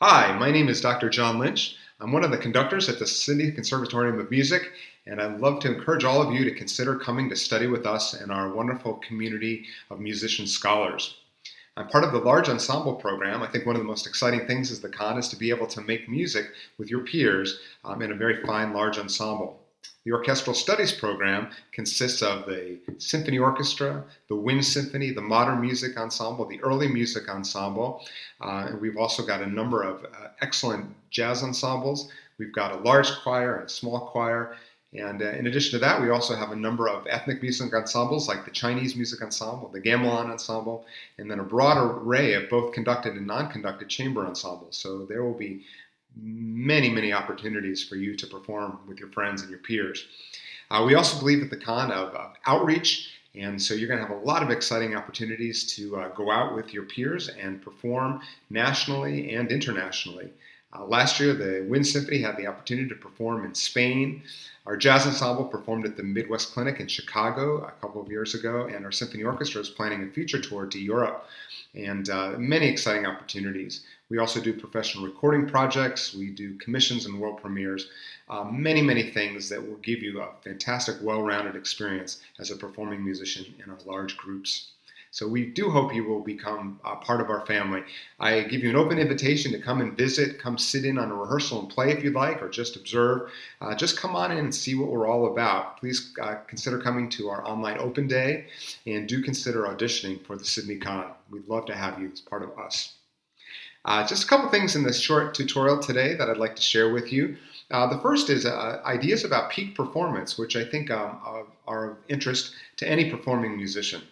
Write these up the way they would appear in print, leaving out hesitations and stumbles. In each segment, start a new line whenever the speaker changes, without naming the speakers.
Hi, my name is Dr. John Lynch. I'm one of the conductors at the Sydney Conservatorium of Music, and I'd love to encourage all of you to consider coming to study with us in our wonderful community of musician scholars. I'm part of the large ensemble program. I think one of the most exciting things is to be able to make music with your peers in a very fine large ensemble. The orchestral studies program consists of the symphony orchestra, the wind symphony, the modern music ensemble, the early music ensemble. And we've also got a number of excellent jazz ensembles. We've got a large choir and a small choir. And in addition to that, we also have a number of ethnic music ensembles like the Chinese music ensemble, the gamelan ensemble, and then a broad array of both conducted and non-conducted chamber ensembles. So there will be many opportunities for you to perform with your friends and your peers. We also believe at the con of outreach, and so you're going to have a lot of exciting opportunities to go out with your peers and perform nationally and internationally. Last year, the Wind Symphony had the opportunity to perform in Spain. Our jazz ensemble performed at the Midwest Clinic in Chicago a couple of years ago, and our symphony orchestra is planning a future tour to Europe, and many exciting opportunities. We also do professional recording projects. We do commissions and world premieres. Many things that will give you a fantastic, well-rounded experience as a performing musician in our large groups. So we do hope you will become a part of our family. I give you an open invitation to come and visit, come sit in on a rehearsal and play if you'd like, or just observe. Just come on in and see what we're all about. Please consider coming to our online open day, and do consider auditioning for the Sydney Con. We'd love to have you as part of us. Just a couple things in this short tutorial today that I'd like to share with you. The first is ideas about peak performance, which I think are of interest to any performing musician.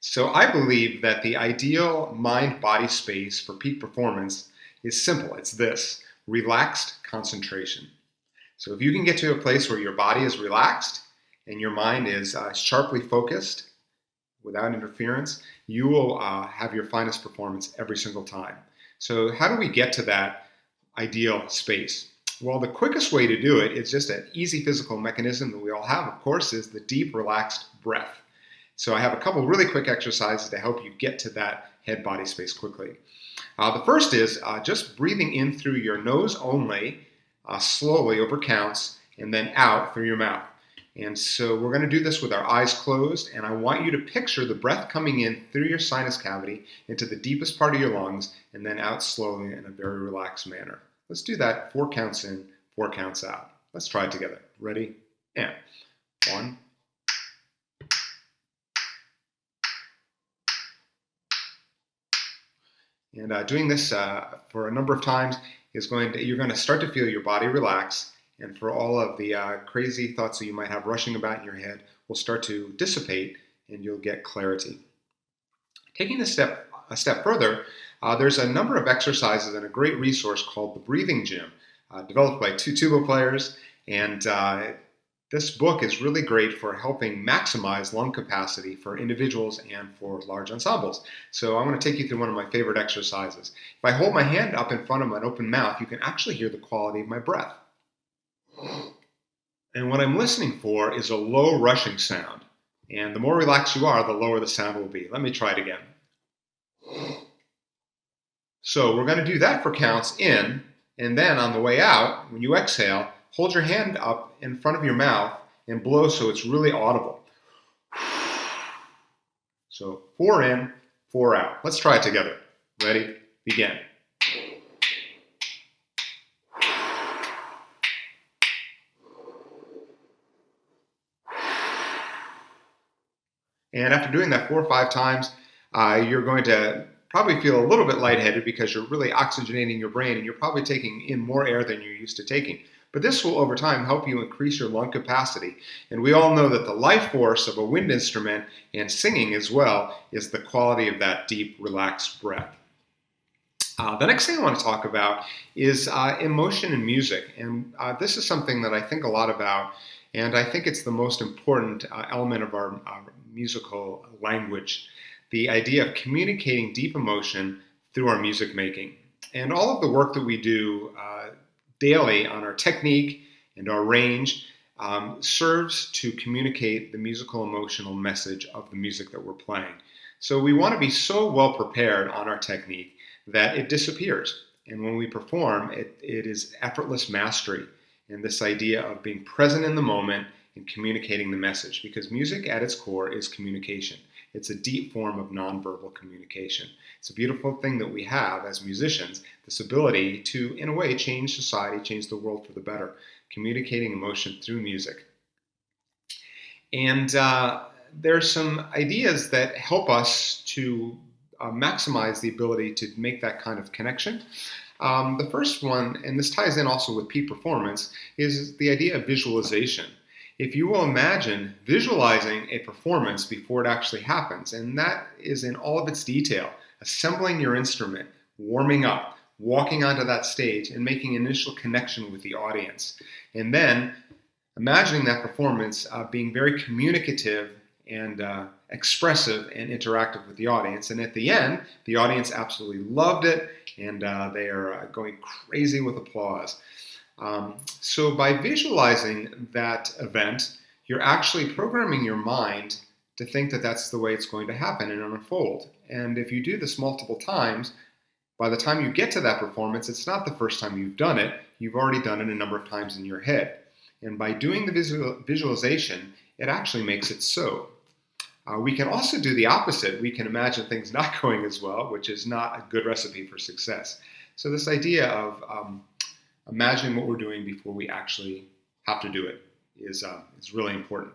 So I believe that the ideal mind-body space for peak performance is simple. It's this: relaxed concentration. So if you can get to a place where your body is relaxed and your mind is sharply focused without interference, you will have your finest performance every single time. So how do we get to that ideal space? Well, the quickest way to do it is just an easy physical mechanism that we all have, of course, is the deep, relaxed breath. So I have a couple really quick exercises to help you get to that head-body space quickly. The first is just breathing in through your nose only, slowly over counts, and then out through your mouth. And so we're going to do this with our eyes closed, and I want you to picture the breath coming in through your sinus cavity into the deepest part of your lungs, and then out slowly in a very relaxed manner. Let's do that 4 counts in, 4 counts out. Let's try it together. Ready? And 1. And doing this for a number of times you're going to start to feel your body relax, and for all of the crazy thoughts that you might have rushing about in your head will start to dissipate, and you'll get clarity. Taking a step further, there's a number of exercises and a great resource called the Breathing Gym, developed by 2 tuba players, and this book is really great for helping maximize lung capacity for individuals and for large ensembles. So I'm going to take you through one of my favorite exercises. If I hold my hand up in front of an open mouth, you can actually hear the quality of my breath. And what I'm listening for is a low rushing sound. And the more relaxed you are, the lower the sound will be. Let me try it again. So we're going to do that for counts in, and then on the way out, when you exhale, hold your hand up in front of your mouth and blow so it's really audible. So 4 in, 4 out. Let's try it together. Ready? Begin. And after doing that 4 or 5 times, you're going to probably feel a little bit lightheaded because you're really oxygenating your brain, and you're probably taking in more air than you're used to taking. But this will, over time, help you increase your lung capacity. And we all know that the life force of a wind instrument, and singing as well, is the quality of that deep, relaxed breath. The next thing I want to talk about is emotion in music. And this is something that I think a lot about, and I think it's the most important element of our musical language. The idea of communicating deep emotion through our music making. And all of the work that we do daily on our technique and our range serves to communicate the musical emotional message of the music that we're playing. So we want to be so well prepared on our technique that it disappears. And when we perform, it is effortless mastery and this idea of being present in the moment and communicating the message, because music at its core is communication. It's a deep form of nonverbal communication. It's a beautiful thing that we have as musicians, this ability to, in a way, change society, change the world for the better, communicating emotion through music. And there are some ideas that help us to maximize the ability to make that kind of connection. The first one, and this ties in also with peak performance, is the idea of visualization. If you will imagine visualizing a performance before it actually happens, and that is in all of its detail, assembling your instrument, warming up, walking onto that stage, and making initial connection with the audience. And then imagining that performance being very communicative and expressive and interactive with the audience. And at the end, the audience absolutely loved it, and they are going crazy with applause. So by visualizing that event, you're actually programming your mind to think that that's the way it's going to happen and unfold. And if you do this multiple times, by the time you get to that performance, it's not the first time you've done it. You've already done it a number of times in your head. And by doing the visualization, it actually makes it so. We can also do the opposite. We can imagine things not going as well, which is not a good recipe for success. So this idea of imagining what we're doing before we actually have to do it is really important.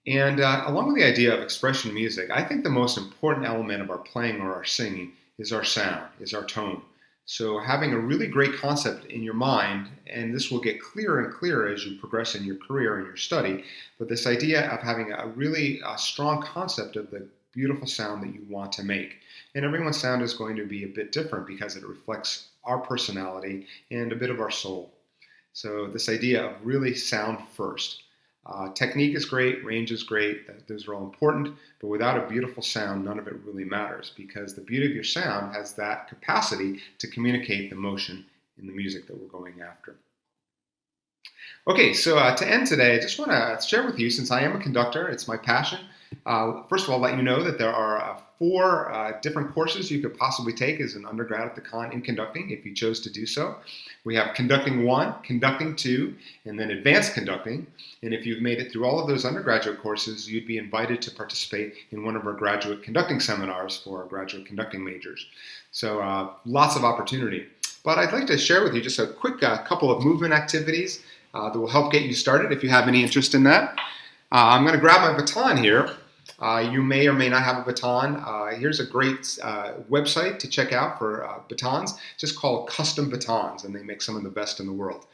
And along with the idea of expression in music, I think the most important element of our playing or our singing is our sound, is our tone. So having a really great concept in your mind, and this will get clearer and clearer as you progress in your career and your study, but this idea of having a really strong concept of the beautiful sound that you want to make. And everyone's sound is going to be a bit different because it reflects our personality and a bit of our soul. So this idea of really sound first. Technique is great, range is great, those are all important, but without a beautiful sound, none of it really matters, because the beauty of your sound has that capacity to communicate the emotion in the music that we're going after. Okay, so to end today, I just want to share with you, since I am a conductor, it's my passion. First of all, let you know that there are 4 different courses you could possibly take as an undergrad at the Con in conducting, if you chose to do so. We have Conducting 1, Conducting 2, and then Advanced Conducting. And if you've made it through all of those undergraduate courses, you'd be invited to participate in one of our graduate conducting seminars for our graduate conducting majors. So lots of opportunity. But I'd like to share with you just a quick couple of movement activities that will help get you started if you have any interest in that. I'm going to grab my baton here. You may or may not have a baton. Here's a great website to check out for batons, just called Custom Batons, and they make some of the best in the world.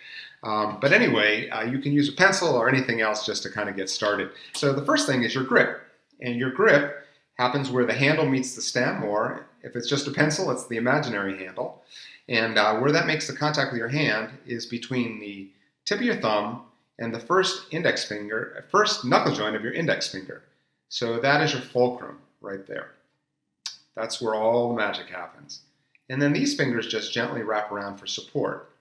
But anyway, you can use a pencil or anything else just to kind of get started. So the first thing is your grip. And your grip happens where the handle meets the stem, or if it's just a pencil, it's the imaginary handle. And where that makes the contact with your hand is between the tip of your thumb and the first knuckle joint of your index finger. So that is your fulcrum right there. That's where all the magic happens. And then these fingers just gently wrap around for support,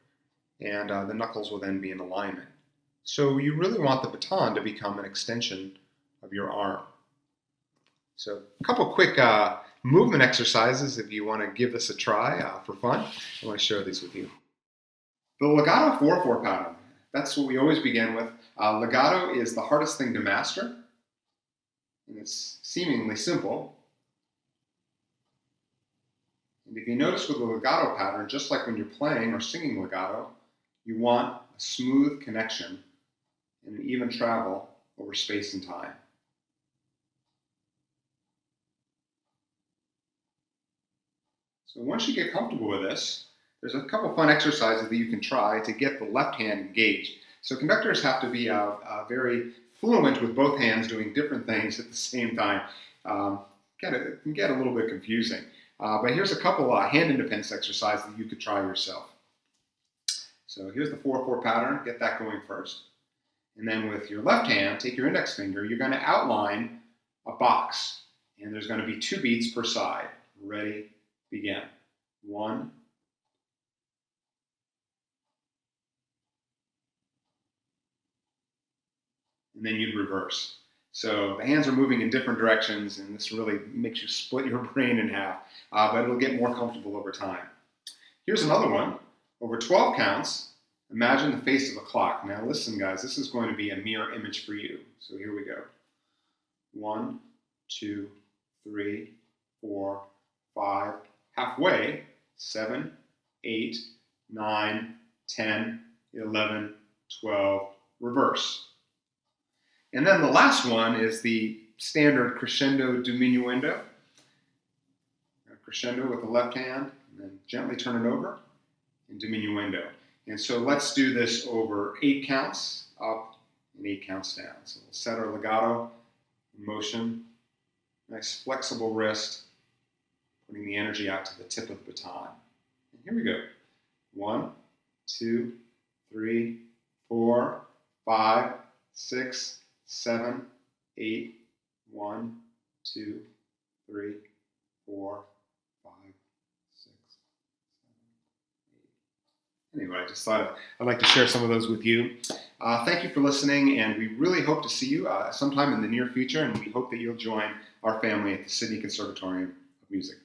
and the knuckles will then be in alignment. So you really want the baton to become an extension of your arm. So a couple quick movement exercises if you want to give this a try for fun. I want to share these with you. The legato 4/4 pattern. That's what we always begin with. Legato is the hardest thing to master, and it's seemingly simple. And if you notice with the legato pattern, just like when you're playing or singing legato, you want a smooth connection and an even travel over space and time. So once you get comfortable with this, there's a couple fun exercises that you can try to get the left hand engaged. So conductors have to be very fluent with both hands doing different things at the same time. It can get a little bit confusing. But here's a couple hand independence exercises that you could try yourself. So here's the 4/4 pattern. Get that going first. And then with your left hand, take your index finger. You're going to outline a box. And there's going to be 2 beats per side. Ready, begin. 1, and then you'd reverse. So the hands are moving in different directions, and this really makes you split your brain in half, but it'll get more comfortable over time. Here's another one. Over 12 counts, imagine the face of a clock. Now listen, guys, this is going to be a mirror image for you. So here we go. 1, 2, 3, 4, 5, halfway, 7, 8, 9, 10, 11, 12, reverse. And then the last one is the standard crescendo diminuendo. Crescendo with the left hand, and then gently turn it over, and diminuendo. And so let's do this over 8 counts up and 8 counts down. So we'll set our legato in motion, nice flexible wrist, putting the energy out to the tip of the baton. And here we go. 1, 2, 3, 4, 5, 6, 7, 8, 1, 2, 3, 4, 5, 6, 7, 8. Anyway, I just thought I'd like to share some of those with you. Thank you for listening, and we really hope to see you sometime in the near future, and we hope that you'll join our family at the Sydney Conservatorium of Music.